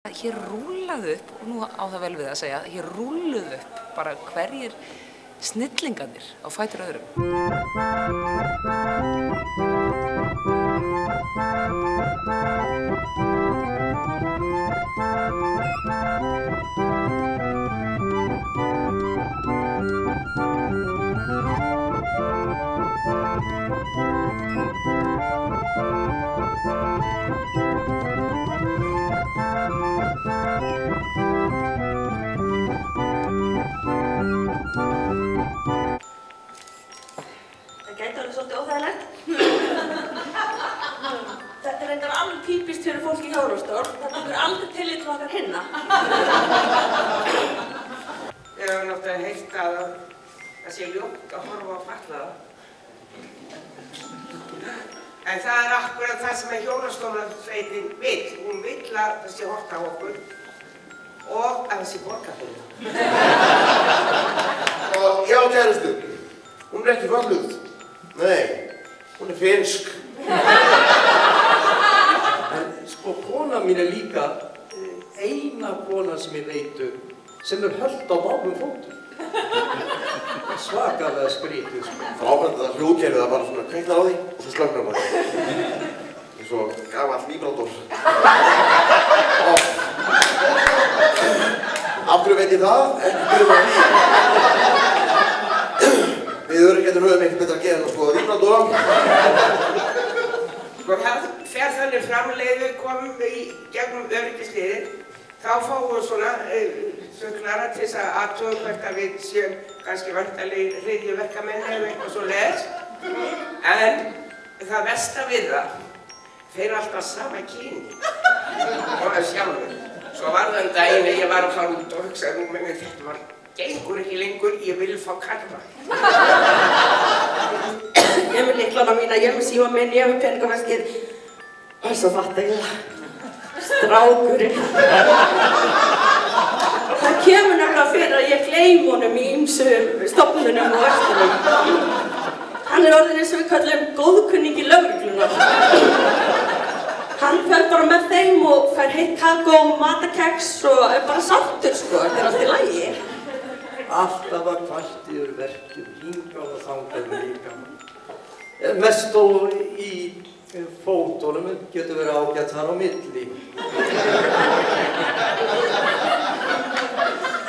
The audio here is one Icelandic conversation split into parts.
Hér rúllaðu upp, og nú á það vel við að segja, hér rúlluðu upp bara hverjir snillingarnir á fætur öðrum. Það gæti alveg svolítið óþægilegt. Þetta reyndar alveg típist fyrir fólk í hjólastól. Það tekur aldrei tillit til okkar hinna. Ég hef náttúrulega heyrt að það sé ljótt að horfa á fatlaða. En það akkurat það sem hjólastólsveitin vill. Hún vill að það sé horft á okkur og að það sé borgað fyrir það. Og já, kærustu, hún ekki falluð. Nei, hún finsk. En sko, kona mín líka eina kona sem ég veit sem höld á báðum fótum. Svakalega skrítið, sko. Frábært að hljóðkerfið það bara svona kveiknar á því og svo slöknar bara. Eins og gamall víbrátor. Af hverju veit ég það? Ekki byrjum á því. Við öryggjættum höfum ekkert betra að gera en að skoða víbrátora. Sko það fer þannig framleiðu komum við í gegnum öryggisliðið. Þá fáum við svona söglara til þess að athuga hvert að við séum kannski væntanlegir hryðjuverkamenn eða eitthvað svoleiðis. En það versta við það, þeir alltaf sama kyni. Og það sjálfur. Svo var það daginn að ég var að fara út og hugsaði nú með mig þetta var gengur ekki lengur, ég vil fá karfa. Ég með lyklana mína, ég með síma minn, ég með peningaveskið. Og svo fatta ég það. Strákurinn. Það kemur nefnilega fyrir að ég gleym honum í ýmsum stofnunum og verslunum. Hann orðinn eins og við kallum góðkunningi lögreglunar. Hann fer bara með þeim og fær heitt kakó og matakeks og er bara sáttur, sko. Þetta allt í lagi. Alltaf að kvælt yfir verkjum, hingað og þangað líka. Mest þó í fótunum getur verið ágætt þar á milli.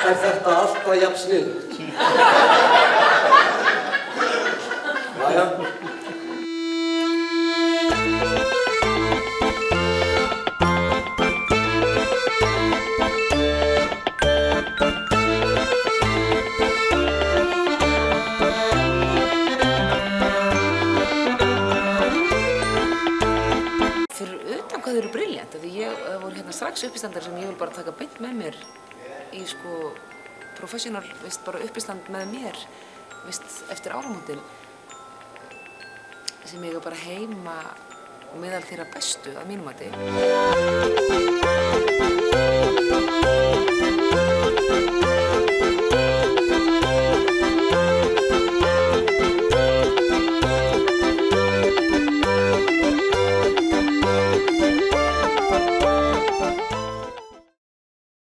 Er þetta alltaf jafn sniðugt? Jæja. Hvað þau eru brilljant, því það voru hérna strax uppistandar sem ég vil bara taka beint með mér í sko professional, veist, bara uppistand með mér, veist, eftir áramótin sem ég bara heima meðal þeirra bestu að mínum mati.